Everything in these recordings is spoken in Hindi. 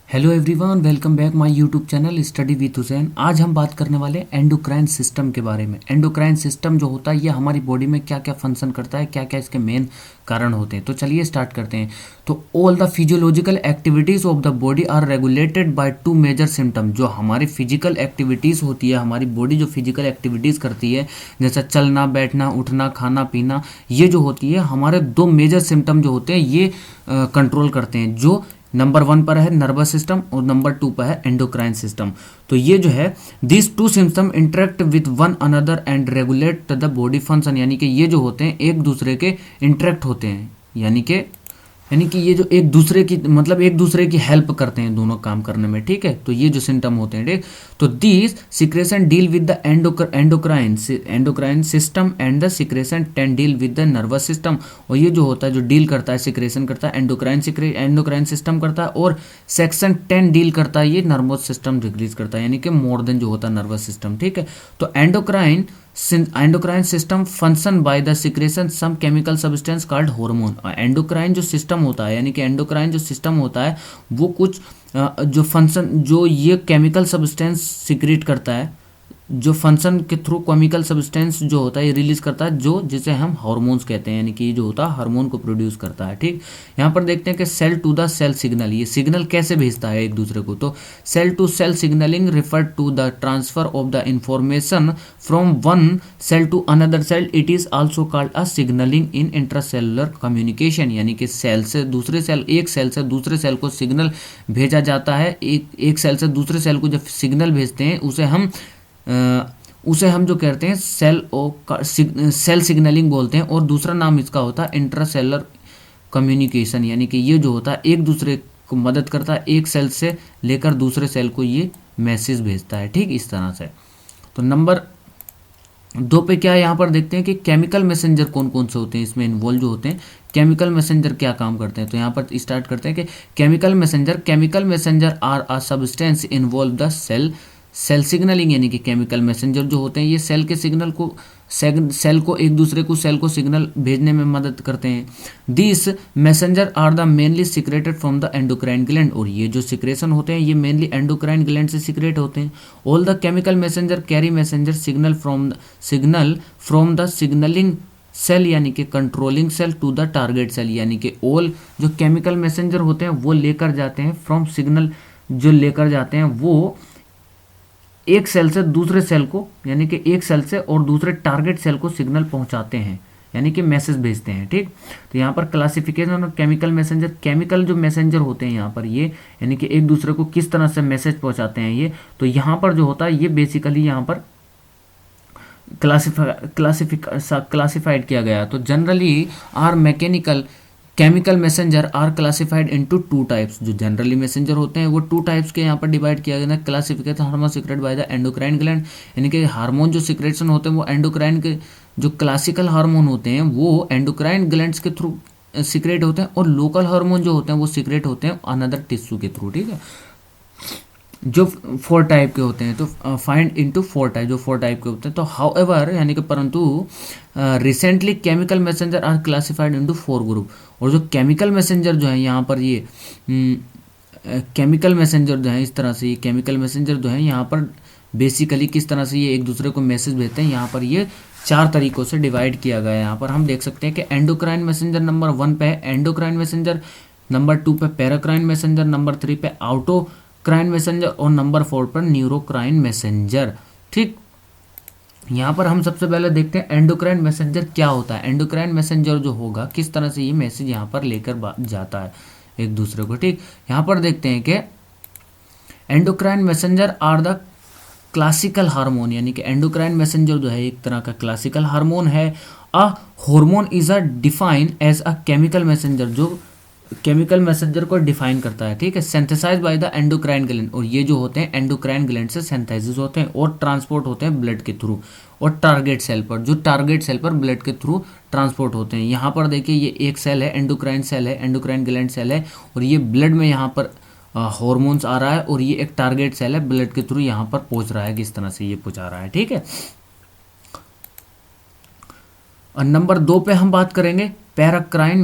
Hello everyone, welcome back my YouTube channel study with Hussain. आज हम बात करने वाले एंडोक्राइन सिस्टम के बारे में। एंडोक्राइन सिस्टम जो होता है ये हमारी बॉडी में क्या क्या फंक्शन करता है, क्या क्या इसके मेन कारण होते हैं। तो चलिए स्टार्ट करते हैं। तो all the physiological activities of the body are regulated by two major system. जो हमारी फिजिकल एक्टिविटीज़ होती है, हमारी बॉडी जो फिजिकल एक्टिविटीज़ करती है, जैसे चलना, बैठना, उठना, खाना पीना, ये जो होती है हमारे दो मेजर सिम्टम जो होते हैं ये कंट्रोल करते हैं। जो नंबर 1 पर है नर्वस सिस्टम और नंबर 2 पर है एंडोक्राइन सिस्टम। तो ये जो है this two system interact with one another and regulate the body function. यानी कि ये जो होते हैं एक दूसरे के इंटरेक्ट होते हैं, यानी कि ये जो एक दूसरे की मतलब एक दूसरे की हेल्प करते हैं दोनों काम करने में। ठीक है, तो ये जो सिम्टम होते हैं, ठीक। तो this secretion deal with the endocrine system and the secretion ten deal with the nervous system. और ये जो होता है जो डील करता है, सिक्रेशन करता है, एंडोक्राइन सिस्टम करता है, और सेक्शन 10 डील करता है, ये नर्वस सिस्टम रिलीज करता है, यानी कि मोर देन जो होता है नर्वस सिस्टम। ठीक है, तो endocrine system function by the secretion some chemical substance called hormone. Endocrine जो सिस्टम होता है, यानी कि एंडोक्राइन जो सिस्टम होता है वो कुछ जो फंक्शन जो ये केमिकल सब्सटेंस सिक्रेट करता है, जो फंक्शन के थ्रू केमिकल सब्सटेंस जो होता है ये रिलीज करता है, जो जिसे हम हार्मोन्स कहते हैं, यानी कि ये जो होता है हार्मोन को प्रोड्यूस करता है। ठीक, यहाँ पर देखते हैं कि cell to the cell signal, ये सिग्नल कैसे भेजता है एक दूसरे को। तो cell to cell signalling refer to the transfer of the information from one cell to another cell. It is also called a signalling in intracellular communication. यानी कि सेल से दूसरे सेल, एक सेल से दूसरे सेल को सिग्नल भेजा जाता है। एक सेल से दूसरे सेल को जब सिग्नल भेजते हैं उसे हम जो कहते हैं सेल सिग्नलिंग बोलते हैं। और दूसरा नाम इसका होता है इंट्रासेलुलर कम्युनिकेशन। यानी कि ये जो होता है एक दूसरे को मदद करता है, एक सेल से लेकर दूसरे सेल को ये मैसेज भेजता है। ठीक, इस तरह से। तो नंबर 2 पे क्या है, यहाँ पर देखते हैं कि केमिकल मैसेंजर कौन कौन से होते हैं इसमें इन्वॉल्व जो होते हैं। केमिकल मैसेंजर क्या काम करते हैं, तो यहाँ पर स्टार्ट करते हैं कि chemical messenger are a substance involve the cell signalling. यानी कि केमिकल मैसेंजर जो होते हैं ये सेल को एक दूसरे को सेल को सिग्नल भेजने में मदद करते हैं। This messenger are the mainly secreted from the endocrine gland. और ये जो सिक्रेशन होते हैं ये मेनली एंडोक्राइन ग्लैंड से सिक्रेट होते हैं। All the chemical messenger carry messenger signal from the signalling cell, यानी कि controlling cell to the target cell. यानी कि ऑल जो केमिकल मैसेंजर होते हैं वो लेकर जाते हैं फ्रॉम सिग्नल, जो लेकर जाते हैं वो एक सेल से दूसरे सेल को, यानी कि एक सेल से और दूसरे टारगेट सेल को सिग्नल पहुंचाते हैं, यानी कि मैसेज भेजते हैं। ठीक, तो यहाँ पर क्लासिफिकेशन और केमिकल मैसेंजर, केमिकल जो मैसेंजर होते हैं यहाँ पर ये, यानी कि एक दूसरे को किस तरह से मैसेज पहुंचाते हैं ये, तो यहाँ पर जो होता है ये बेसिकली यहाँ पर क्लासिफाइड किया गया। तो generally are mechanical chemical messenger are classified into 2 types. जो जनरली मैसेंजर होते हैं वो 2 टाइप्स के यहाँ पर डिवाइड किया गया है। Classification hormone secrete bye the endocrine gland, यानी कि हार्मोन जो सीक्रेशन होते हैं वो एंडोक्राइन के, जो क्लासिकल हार्मोन होते हैं वो एंडोक्राइन ग्लैंड्स के थ्रू सीक्रेट होते हैं, और लोकल हार्मोन जो होते हैं वो सीक्रेट होते हैं अनदर टिश्यू के थ्रू। ठीक है, जो 4 टाइप के होते हैं। तो फाइंड इनटू 4 टाइप, जो 4 टाइप के होते हैं। तो हाउएवर, यानी कि परंतु recently chemical messenger are classified into 4 group. और जो केमिकल मैसेंजर जो है यहाँ पर ये केमिकल मैसेंजर जो है इस तरह से, ये केमिकल मैसेंजर जो है यहाँ पर बेसिकली किस तरह से ये एक दूसरे को मैसेज भेजते हैं, यहाँ पर ये 4 तरीकों से डिवाइड किया गया है। यहाँ पर हम देख सकते हैं कि एंडोक्राइन मैसेंजर नंबर 1 पे है एंडोक्राइन मैसेंजर, नंबर 2 पे पैराक्राइन मैसेंजर, नंबर 3 पे ऑटोक्राइन मैसेंजर, और नंबर 4 पर न्यूरोक्राइन मैसेंजर। ठीक, यहाँ पर हम सबसे पहले देखते हैं एंडोक्राइन मैसेंजर क्या होता है। एंडोक्राइन मैसेंजर जो होगा किस तरह से ये मैसेज यहाँ पर लेकर जाता है एक दूसरे को। ठीक, यहाँ पर देखते हैं कि endocrine messenger are the classical hormone, यानी कि एंडोक्राइन मैसेंजर जो है एक तरह का क्लासिकल हार्मोन है। A hormone is a define as a chemical messenger, जो केमिकल मैसेंजर को डिफाइन करता है। ठीक है, synthesise by the endocrine gland, और ये जो होते हैं एंडोक्राइन ग्लैंड से सिंथेसिस होते हैं और ट्रांसपोर्ट होते हैं ब्लड के थ्रू और टारगेट सेल पर, जो टारगेट सेल पर ब्लड के थ्रू ट्रांसपोर्ट होते हैं। यहाँ पर देखिए ये एक सेल है, एंडोक्राइन सेल है, एंडोक्राइन ग्लैंड सेल है, और ये ब्लड में यहाँ पर हार्मोन्स आ रहा है, और ये एक टारगेट सेल है, ब्लड के थ्रू यहाँ पर पहुँच रहा है, किस तरह से ये पहुँचा रहा है। ठीक है, और नंबर 2 पे हम बात करेंगे पैराक्राइन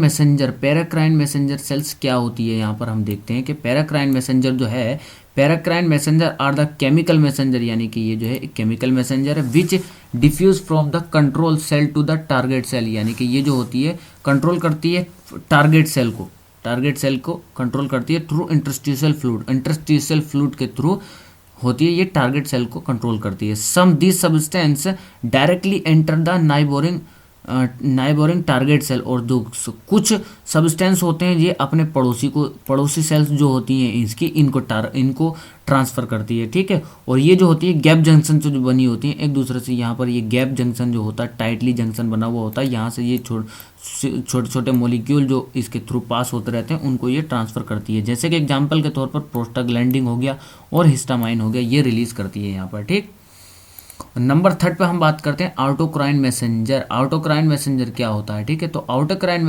मैसेंजर सेल्स क्या होती है, यहाँ पर हम देखते हैं कि पैराक्राइन मैसेंजर जो है, paracrine messenger are the chemical messenger, यानी कि ये जो है एक केमिकल मैसेंजर है, which diffuse from the control cell to the target cell, यानी कि ये जो होती है कंट्रोल करती है टारगेट सेल को कंट्रोल करती है थ्रू इंटरस्टिशियल फ्लूइड के थ्रू होती है, ये टारगेट सेल को कंट्रोल करती है। Some this substance directly enter the neighbouring target cell, और जो कुछ सब्सटेंस होते हैं ये अपने पड़ोसी सेल्स जो होती हैं इनको ट्रांसफ़र करती है, ठीक है। और ये जो होती है गैप जंक्शन जो बनी होती है एक दूसरे से, यहाँ पर ये गैप जंक्शन जो होता है टाइटली जंक्शन बना हुआ होता है, यहाँ से ये छोटे छोटे मॉलिक्यूल जो इसके थ्रू पास होते रहते हैं उनको ये ट्रांसफ़र करती है। जैसे कि एग्जाम्पल के तौर पर प्रोस्टाग्लैंडिन हो गया और हिस्टामाइन हो गया, ये रिलीज़ करती है यहाँ पर, ठीक। नंबर 3 पे हम बात करते हैं ऑटोक्राइन मैसेंजर क्या होता है, ठीक है। तो autocrine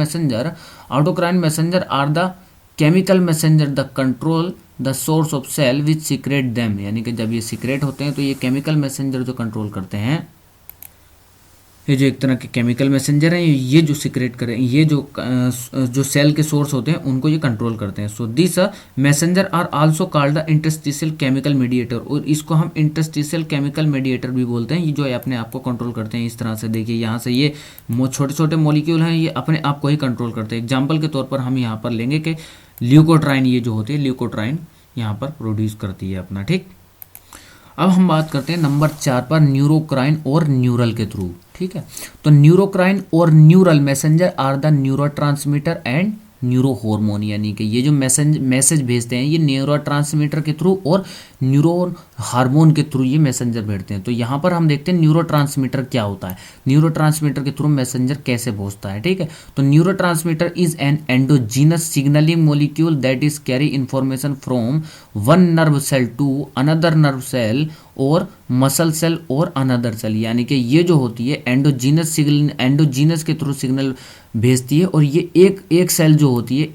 messenger are the chemical messenger the control the source of cell which secrete them, यानी कि जब ये सीक्रेट होते हैं तो ये केमिकल मैसेंजर जो कंट्रोल करते हैं, ये जो एक तरह के केमिकल मैसेंजर हैं, ये जो सीक्रेट करें, ये जो सेल के सोर्स होते हैं उनको ये कंट्रोल करते हैं। So this messenger are also called the interstitial chemical mediator, और इसको हम इंटरस्टिशियल केमिकल मीडिएटर भी बोलते हैं। ये जो है अपने आप को कंट्रोल करते हैं इस तरह से, देखिए यहाँ से ये छोटे छोटे मॉलिक्यूल हैं, ये अपने आप को ही कंट्रोल करते हैं। एग्जाम्पल के तौर पर हम यहाँ पर लेंगे कि ल्यूकोट्राइन, ये जो होती है ल्यूकोट्राइन यहाँ पर प्रोड्यूस करती है अपना, ठीक। अब हम बात करते हैं नंबर 4 पर न्यूरोक्राइन और न्यूरल के थ्रू, ठीक है। तो न्यूरोक्राइन और neural messenger are the neurotransmitter and neuro hormone, यानी कि ये जो मैसेज भेजते हैं ये न्यूरोट्रांसमीटर के थ्रू और न्यूरो हार्मोन के थ्रू ये मैसेंजर भेजते हैं। तो यहाँ पर हम देखते हैं न्यूरोट्रांसमीटर क्या होता है, न्यूरोट्रांसमीटर के थ्रू मैसेंजर कैसे पहुँचता है, ठीक है। तो neurotransmitter is an endogenous signalling molecule that is carry information from one nerve cell to another nerve cell और मसल सेल और अनदर सेल, यानी कि ये जो होती है एंडोजीनस के थ्रू सिग्नल भेजती है, और ये एक सेल जो होती है,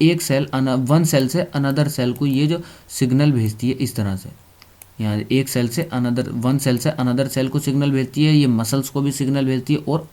वन सेल से अनदर सेल को ये जो सिग्नल भेजती है इस तरह से, यहाँ वन सेल से अनदर सेल को सिग्नल भेजती है, ये मसल्स को भी सिग्नल भेजती है, और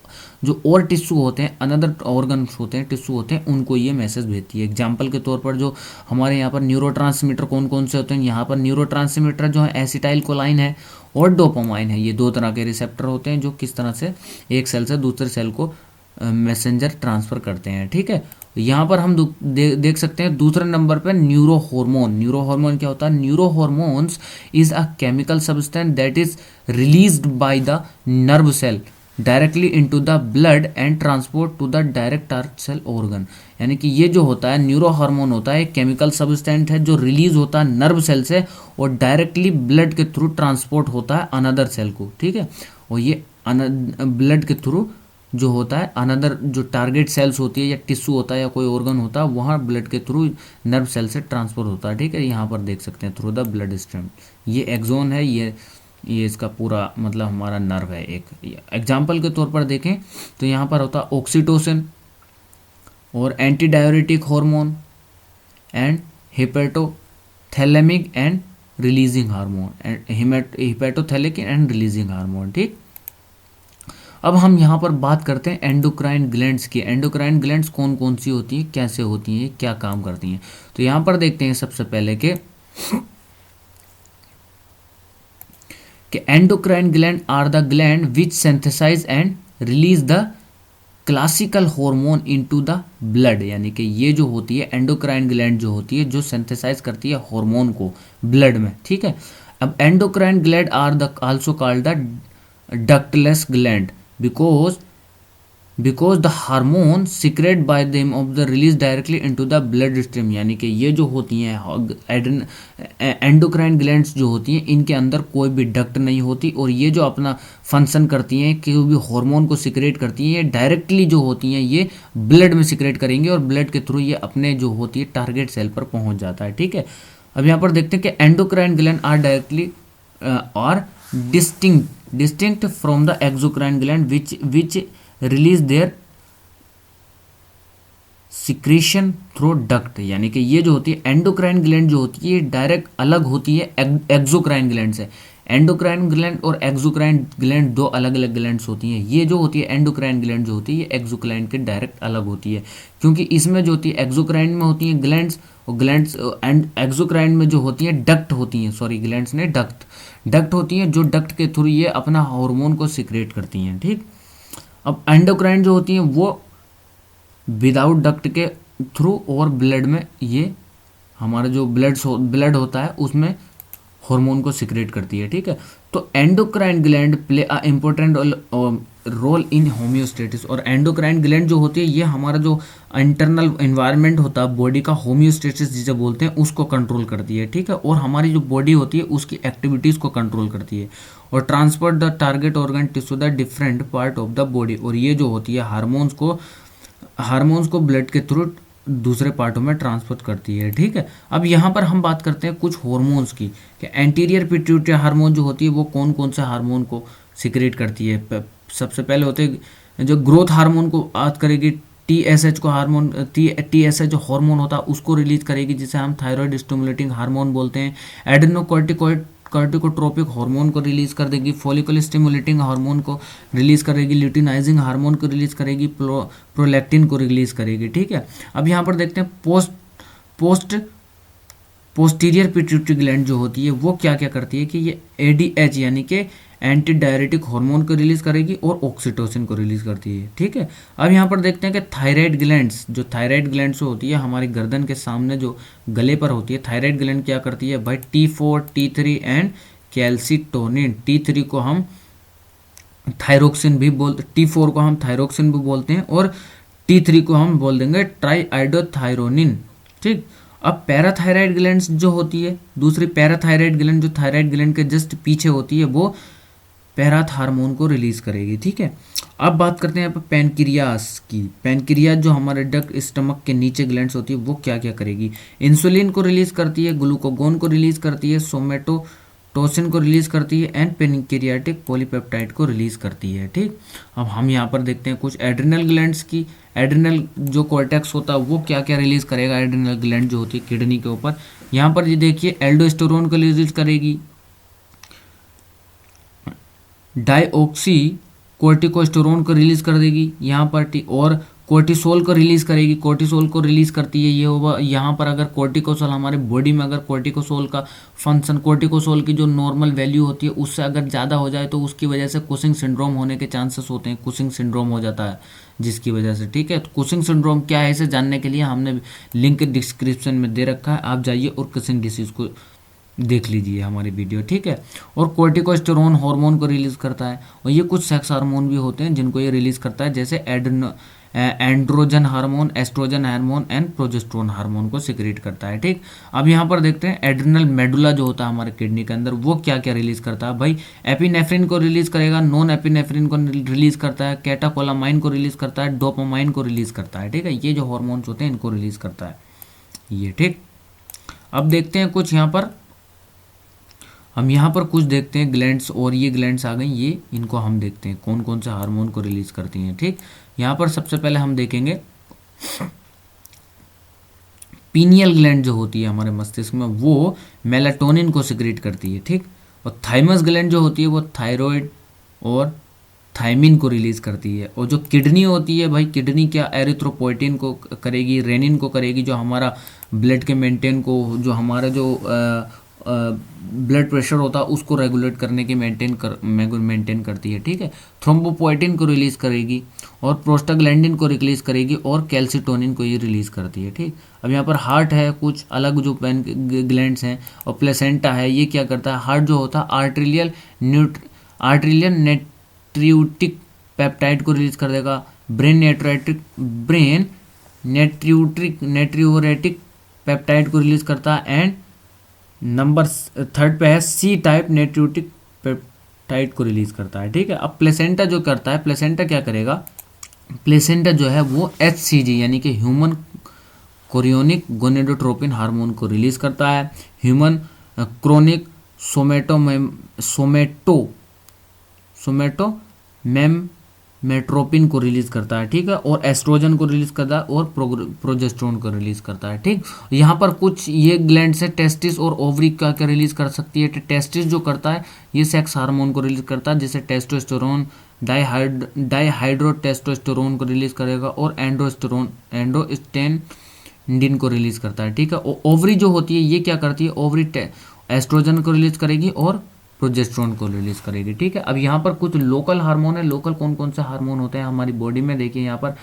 जो और टिश्यू होते हैं, अनदर ऑर्गन्स होते हैं, टिश्यू होते हैं, उनको ये मैसेज भेजती है। एग्जाम्पल के तौर पर जो हमारे यहाँ पर न्यूरोट्रांसमीटर कौन कौन से होते हैं, यहाँ पर न्यूरोट्रांसमीटर जो है एसिटाइल कोलाइन है और डोपामाइन है, ये 2 तरह के रिसेप्टर होते हैं जो किस तरह से एक सेल से दूसरे सेल को मैसेंजर ट्रांसफ़र करते हैं, ठीक है। यहाँ पर हम देख सकते हैं दूसरे नंबर पर न्यूरो हार्मोन क्या होता है, neuro hormones is a chemical substance that is released by the nerve cell directly into the blood and transport to the direct target cell organ, यानी कि ये जो होता है न्यूरो हार्मोन होता है एक केमिकल सब्सटेंस है जो रिलीज होता है नर्व सेल से और डायरेक्टली ब्लड के थ्रू ट्रांसपोर्ट होता है अनदर सेल को, ठीक है। और ये ब्लड के थ्रू जो होता है अनदर जो टारगेट सेल्स होती है या टिश्यू होता है या कोई ऑर्गन होता है वहाँ ब्लड के थ्रू नर्व सेल से ट्रांसफर होता है, ठीक है। यहाँ पर देख सकते हैं थ्रू द ब्लड स्ट्रीम, ये एक्सोन है, ये इसका पूरा मतलब हमारा नर्व है एक। एग्जाम्पल के तौर पर देखें तो यहाँ पर होता है ऑक्सीटोसिन और anti diuretic hormone and hypothalamic and releasing hormone, hypothalamic and releasing hormone, ठीक। अब हम यहाँ पर बात करते हैं एंडोक्राइन ग्लैंड्स की। एंडोक्राइन ग्लैंड्स कौन कौन सी होती हैं, कैसे होती हैं, क्या काम करती हैं। तो यहाँ पर देखते हैं सबसे पहले कि endocrine gland are the gland which synthesise and release the classical hormone into the blood, यानी कि ये जो होती है एंडोक्राइन ग्लैंड जो होती है जो सिंथेसाइज करती है हार्मोन को ब्लड में, ठीक है। अब endocrine gland are the also called the ductless gland because the hormone secreted by them of the release directly into the blood stream, यानी कि ये जो होती हैं एंडोक्राइन ग्लैंड्स जो होती हैं इनके अंदर कोई भी डक्ट नहीं होती और ये जो अपना फंक्शन करती हैं कि भी हार्मोन को सिक्रेट करती हैं डायरेक्टली जो होती हैं ये ब्लड में सिक्रेट करेंगे और ब्लड के थ्रू ये अपने जो होती है टारगेट सेल पर पहुंच जाता है, ठीक है। अब यहाँ पर देखते हैं कि एंडोक्राइन ग्लैंड आर डायरेक्टली और distinct from the exocrine gland which release their secretion through duct, यानी कि ये जो होती है एंडोक्राइन ग्लैंड जो होती है डायरेक्ट अलग होती है एक्सोक्राइन ग्लैंड से। एंडोक्राइन ग्लैंड और एक्सोक्राइन ग्लैंड दो अलग अलग ग्लैंड्स होती हैं। ये जो होती है एंडोक्राइन ग्लैंड जो होती है ये एक्सोक्राइन के डायरेक्ट अलग होती है, क्योंकि इसमें जो होती है एक्सोक्राइन में होती हैं ग्लैंड्स, और ग्लैंड्स एंड एक्सोक्राइन में जो होती हैं डक्ट होती हैं, सॉरी ग्लैंड्स ने डक्ट होती हैं, जो डक्ट के थ्रू ये अपना हार्मोन को सिक्रेट करती हैं। ठीक, अब एंडोक्राइन जो होती हैं वो विदाउट डक्ट के थ्रू और ब्लड में ये हमारा जो ब्लड होता है उसमें हार्मोन को सिक्रेट करती है। ठीक है, तो endocrine gland play a important role in homeostasis, और एंडोक्राइन ग्लैंड जो होती है ये हमारा जो इंटरनल एनवायरनमेंट होता है बॉडी का, होम्योस्टेटिस जिसे बोलते हैं, उसको कंट्रोल करती है। ठीक है, और हमारी जो बॉडी होती है उसकी एक्टिविटीज़ को कंट्रोल करती है, और transfer the target organ tissue the different part of the body, और ये जो होती है हार्मोन्स को ब्लड के थ्रू दूसरे पार्टों में ट्रांसफर करती है। ठीक है, अब यहाँ पर हम बात करते हैं कुछ हार्मोन्स की, कि एंटीरियर पिट्यूटरी हार्मोन जो होती है वो कौन कौन से हार्मोन को सिक्रेट करती है। सबसे पहले होते हैं जो ग्रोथ हार्मोन को बात करेगी, TSH को हार्मोन TSH जो हार्मोन होता है उसको रिलीज करेगी, जिसे हम थायराइड स्टिमुलेटिंग हार्मोन बोलते हैं। कार्टिकोट्रोपिक हार्मोन को रिलीज कर देगी, फॉलिकल स्टिमुलेटिंग हार्मोन को रिलीज करेगी, ल्यूटिनाइजिंग हार्मोन को रिलीज करेगी, प्रोलैक्टिन को रिलीज करेगी। ठीक है, अब यहाँ पर देखते हैं पोस्टीरियर पिट्यूटरी ग्लैंड जो होती है वो क्या क्या करती है, कि ये ADH यानी कि एंटी डायरेटिक हार्मोन को रिलीज करेगी और ऑक्सीटोसिन को रिलीज करती है। ठीक है, अब यहाँ पर देखते हैं कि थायराइड ग्लैंड्स होती है हमारी गर्दन के सामने जो गले पर होती है, थायराइड ग्लैंड क्या करती है भाई, T4 T3 and calcitonin. T3 को हम थायरोक्सिन भी T4 को हम थायरोक्सिन भी बोलते हैं, और T3 को हम बोल देंगे ट्राईआइडोथायरोनिन। ठीक, अब पैराथायराइड ग्लैंड्स जो होती है, दूसरी पैराथायराइड ग्लैंड जो थायराइड ग्लैंड के जस्ट पीछे होती है वो पैराथ हार्मोन को रिलीज करेगी। ठीक है, अब बात करते हैं यहाँ पर पैनक्रियास की। पैनक्रियास जो हमारे डक्ट स्टमक के नीचे ग्लैंड्स होती है वो क्या क्या करेगी, इंसुलिन को रिलीज करती है, ग्लूकागोन को रिलीज करती है, सोमेटोटोसिन को रिलीज करती है, एंड पेनक्रियाटिक पॉलीपेप्टाइड को रिलीज करती है। ठीक, अब हम यहाँ पर देखते हैं कुछ एड्रिनल ग्लैंड्स की। एड्रिनल जो कॉर्टेक्स होता है वो क्या क्या रिलीज करेगा, एड्रिनल ग्लैंड जो होती है किडनी के ऊपर, यहाँ पर ये देखिए एल्डोस्टेरोन को रिलीज करेगी, डाइऑक्सी कोर्टिकोस्टेरोन को रिलीज कर देगी यहाँ पर, और कोर्टिसोल को रिलीज करेगी। कोर्टिसोल को रिलीज करती है ये होगा यहाँ पर, अगर कोर्टिकोसोल हमारे बॉडी में अगर कोर्टिकोसोल का फंक्शन, कोर्टिकोसोल की जो नॉर्मल वैल्यू होती है उससे अगर ज़्यादा हो जाए तो उसकी वजह से कुशिंग सिंड्रोम होने के चांसेस होते हैं, कुशिंग सिंड्रोम हो जाता है जिसकी वजह से। ठीक है, तो कुशिंग सिंड्रोम क्या है इसे जानने के लिए हमने लिंक डिस्क्रिप्शन में दे रखा है, आप जाइए और कुशिंग डिसीज को देख लीजिए हमारी वीडियो। ठीक है, और कोर्टिकोस्टेरोन हार्मोन को रिलीज करता है, और ये कुछ सेक्स हार्मोन भी होते हैं जिनको ये रिलीज करता है, जैसे androgen hormone, oestrogen hormone and progesterone hormone को सिक्रेट करता है। ठीक, अब यहाँ पर देखते हैं एड्रिनल मेडुला जो होता है हमारे किडनी के अंदर वो क्या क्या रिलीज करता है भाई, एपिनेफ्रिन को रिलीज करेगा, नॉन एपिनेफ्रिन को रिलीज करता है, कैटाकोलामाइन को रिलीज करता है, डोपामाइन को रिलीज करता है। ठीक है, ये जो हार्मोन्स होते हैं इनको रिलीज करता है ये। ठीक, अब देखते हैं कुछ यहाँ पर, हम यहाँ पर कुछ देखते हैं ग्लैंड्स, और ये ग्लैंड्स आ गई, ये इनको हम देखते हैं कौन कौन से हार्मोन को रिलीज करती हैं। ठीक, यहाँ पर सबसे पहले हम देखेंगे पीनियल ग्लैंड जो होती है हमारे मस्तिष्क में वो मेलाटोनिन को सिक्रेट करती है। ठीक, और थाइमस ग्लैंड जो होती है वो थायराइड और थायमिन को रिलीज करती है, और जो किडनी होती है भाई, किडनी क्या एरिथ्रोपोइटिन को करेगी, रेनिन को करेगी, जो हमारा ब्लड के मेंटेन को, जो हमारा जो ब्लड प्रेशर होता है उसको रेगुलेट करने की मेंटेन करती है। ठीक है, थ्रोम्बोपोइटिन को रिलीज करेगी, और प्रोस्टाग्लैंडिन को रिलीज करेगी, और कैल्सिटोनिन को ये रिलीज करती है। ठीक, अब यहाँ पर हार्ट है, कुछ अलग जो ग्लैंड्स हैं, और प्लेसेंटा है, ये क्या करता है, हार्ट जो होता है आर्टेरियल नेट्रियोटिक पेप्टाइड को रिलीज कर देगा, ब्रेन नेट्रियोरेटिक पेप्टाइड को रिलीज करता है, एंड नंबर 3 पे है सी टाइप नेट्रियोटिक पेप्टाइड को रिलीज करता है। ठीक है, अब प्लेसेंटा जो करता है, प्लेसेंटा क्या करेगा, प्लेसेंटा जो है वो HCG यानी कि ह्यूमन कोरियोनिक गोनेडोट्रोपिन हार्मोन को रिलीज करता है, ह्यूमन क्रोनिक सोमेटोमेम्ब्रेन मेट्रोपिन को रिलीज करता है, ठीक है, और एस्ट्रोजन को रिलीज करता है और प्रोजेस्टेरोन को रिलीज करता है, ठीक। यहाँ पर कुछ ये ग्लैंड से टेस्टिस और ओवरी क्या क्या रिलीज कर सकती है। टेस्टिस जो करता है ये सेक्स हार्मोन को रिलीज करता है, जैसे टेस्टोस्टेरोन, डाईहाइड्रो टेस्टोस्टेरोन को रिलीज करेगा और एंड्रोस्टेनडिन को रिलीज करता है, ठीक है। ओवरी जो होती है ये क्या करती है, ओवरी एस्ट्रोजन को रिलीज करेगी और प्रोजेस्टेरोन को रिलीज करेगी, ठीक है। अब यहाँ पर कुछ लोकल हार्मोन है। लोकल कौन कौन से हार्मोन होते हैं हमारी बॉडी में, देखिए यहाँ पर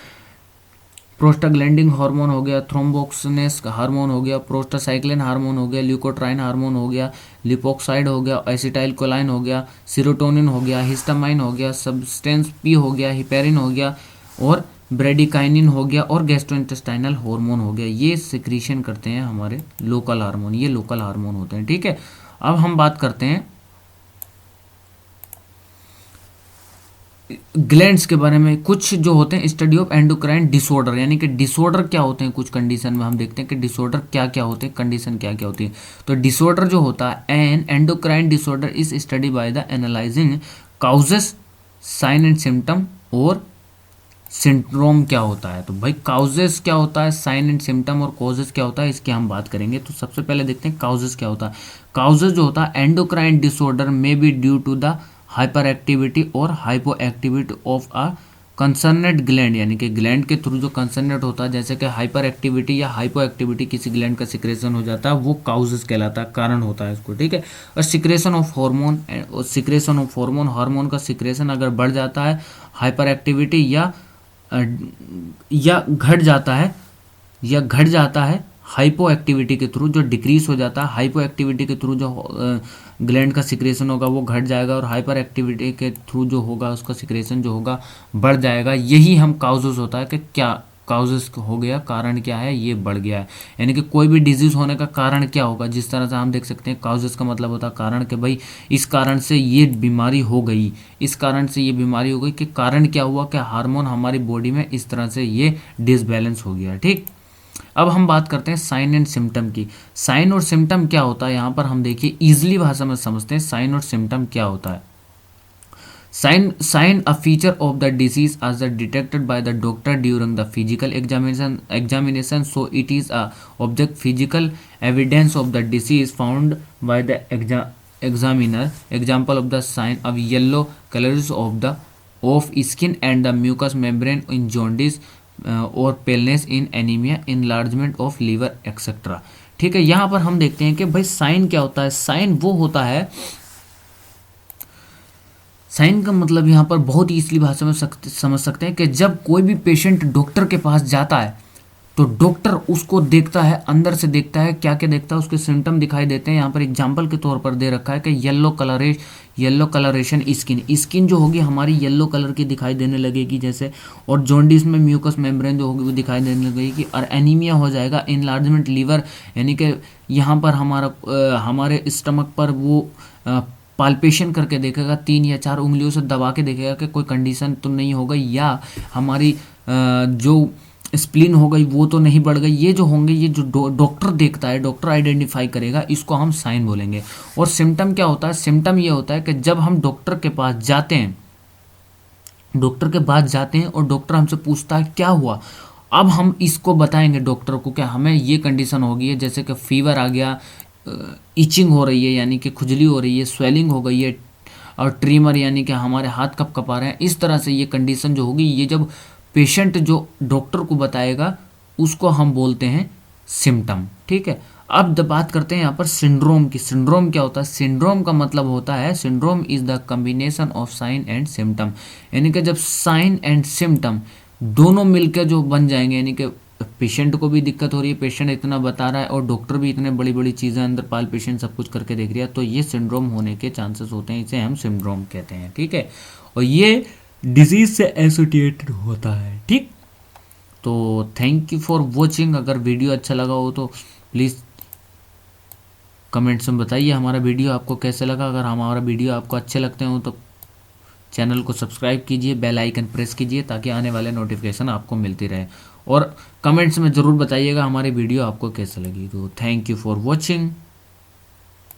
प्रोस्टाग्लैंडिन हार्मोन हो गया, थ्रोम्बोक्सिनेस हार्मोन हो गया, प्रोस्टासाइक्लिन हार्मोन हो गया, ल्यूकोट्राइन हार्मोन हो गया, लिपोक्साइड हो गया, एसिटाइल कोलाइन हो गया, सीरोटोनिन हो गया, हिस्टामाइन हो गया, सब्सटेंस पी हो गया, हिपेरिन हो गया और ब्रेडिकाइनिन हो गया और गैस्ट्रोइंटेस्टाइनल हार्मोन हो गया। ये सिक्रीशन करते हैं हमारे लोकल हार्मोन, ये लोकल हार्मोन होते हैं, ठीक है। अब हम बात करते हैं ग्लैंड्स के बारे में। कुछ जो होते हैं स्टडी ऑफ एंडोक्राइन डिसऑर्डर, यानी कि डिसऑर्डर क्या होते हैं कुछ कंडीशन में, हम देखते हैं कि डिसऑर्डर क्या क्या होते हैं, कंडीशन क्या क्या होती है। तो डिसऑर्डर जो होता है an endocrine disorder is study by the analysing causes, sign and symptom और सिंड्रोम क्या होता है। तो भाई काउजेस क्या होता है, साइन एंड सिम्टम और कॉजेस क्या होता है, इसकी हम बात करेंगे। तो सबसे पहले देखते हैं काउजेस क्या होता है। काउजेस जो होता है endocrine disorder may be due to the hyper activity और hypo activity of a concerned gland, यानी कि ग्लैंड के थ्रू जो कंसर्नेट होता है, जैसे कि हाइपर एक्टिविटी या हाइपो एक्टिविटी किसी ग्लैंड का सिक्रेशन हो जाता है, वो काउजेस कहलाता है, कारण होता है इसको, ठीक है। और secretion of hormone, secretion of hormone का सिक्रेशन अगर बढ़ जाता है, हाइपर एक्टिविटी या घट जाता है हाइपो एक्टिविटी के थ्रू, जो डिक्रीज हो जाता है हाइपो एक्टिविटी के थ्रू जो ग्लैंड का सिक्रेशन होगा वो घट जाएगा और हाइपर एक्टिविटी के थ्रू जो होगा उसका सिक्रेशन जो होगा बढ़ जाएगा। यही हम काउजेस होता है कि क्या काउजेस हो गया, कारण क्या है, ये बढ़ गया है। यानी कि कोई भी डिजीज होने का कारण क्या होगा, जिस तरह से हम देख सकते हैं काउजेस का मतलब होता है कारण, कि भाई इस कारण से ये बीमारी हो गई, इस कारण से ये बीमारी हो गई, कि कारण क्या हुआ, कि हार्मोन हमारी बॉडी में इस तरह से ये डिसबैलेंस हो गया, ठीक। अब हम बात करते हैं साइन एंड सिम्टम की। साइन और सिम्टम क्या होता है, यहाँ पर हम देखिए इजिली भाषा में समझते हैं साइन और सिम्टम क्या होता है। Sign a feature of the disease as detected by the doctor during the physical examination. So it is a object physical evidence of the disease found by the examiner. Example of the sign of yellow colors of skin and the mucous membrane in jaundice or paleness in anemia, enlargement of liver etc. ठीक है। यहाँ पर हम देखते हैं कि भाई साइन क्या होता है। साइन वो होता है, साइन का मतलब यहाँ पर बहुत ही इसलिए भाषा में समझ सकते हैं कि जब कोई भी पेशेंट डॉक्टर के पास जाता है तो डॉक्टर उसको देखता है, अंदर से देखता है, क्या क्या देखता है, उसके सिम्टम दिखाई देते हैं। यहाँ पर एग्जांपल के तौर पर दे रखा है कि येलो कलरेशन स्किन जो होगी हमारी येलो कलर की दिखाई देने लगेगी जैसे, और जॉन्डिस में म्यूकस मेम्ब्रेन जो होगी वो दिखाई देने लगेगी, और एनीमिया हो जाएगा, इनलार्जमेंट लीवर, यानी कि यहाँ पर हमारे स्टमक पर वो पाल्पेशन करके देखेगा, 3 या 4 उंगलियों से दबा के देखेगा कि कोई कंडीशन तो नहीं हो गई, या हमारी जो स्प्लीन हो गई वो तो नहीं बढ़ गई। ये जो होंगे, ये जो डॉक्टर देखता है, डॉक्टर आइडेंटिफाई करेगा, इसको हम साइन बोलेंगे। और सिम्टम क्या होता है, सिम्टम ये होता है कि जब हम डॉक्टर के पास जाते हैं और डॉक्टर हमसे पूछता है क्या हुआ, अब हम इसको बताएंगे डॉक्टर को कि हमें ये कंडीशन हो गई है, जैसे कि फीवर आ गया, इचिंग हो रही है यानी कि खुजली हो रही है, स्वेलिंग हो गई है, और ट्रीमर यानी कि हमारे हाथ कँपा रहे हैं। इस तरह से ये कंडीशन जो होगी, ये जब पेशेंट जो डॉक्टर को बताएगा उसको हम बोलते हैं सिम्टम, ठीक है। अब बात करते हैं यहाँ पर सिंड्रोम की। सिंड्रोम क्या होता है, सिंड्रोम का मतलब होता है, syndrome is the combination of sine and symptom, यानी कि जब साइन एंड सिम्टम दोनों मिलकर जो बन जाएंगे, यानी कि पेशेंट को भी दिक्कत हो रही है, पेशेंट इतना बता रहा है और डॉक्टर भी इतने बड़ी बड़ी चीज़ें अंदर पाल्पेशन सब कुछ करके देख रही है, तो ये सिंड्रोम होने के चांसेस होते हैं, इसे हम सिंड्रोम कहते हैं, ठीक है। और ये डिजीज से एसोसिएटेड होता है, ठीक। तो थैंक यू फॉर वॉचिंग। अगर वीडियो अच्छा लगा हो तो प्लीज़ कमेंट्स में बताइए हमारा वीडियो आपको कैसे लगा। अगर हमारा वीडियो आपको अच्छे लगते हो तो चैनल को सब्सक्राइब कीजिए, बेल आइकन प्रेस कीजिए ताकि आने वाले नोटिफिकेशन आपको मिलती रहे, और कमेंट्स में ज़रूर बताइएगा हमारी वीडियो आपको कैसे लगी। तो थैंक यू फॉर वॉचिंग।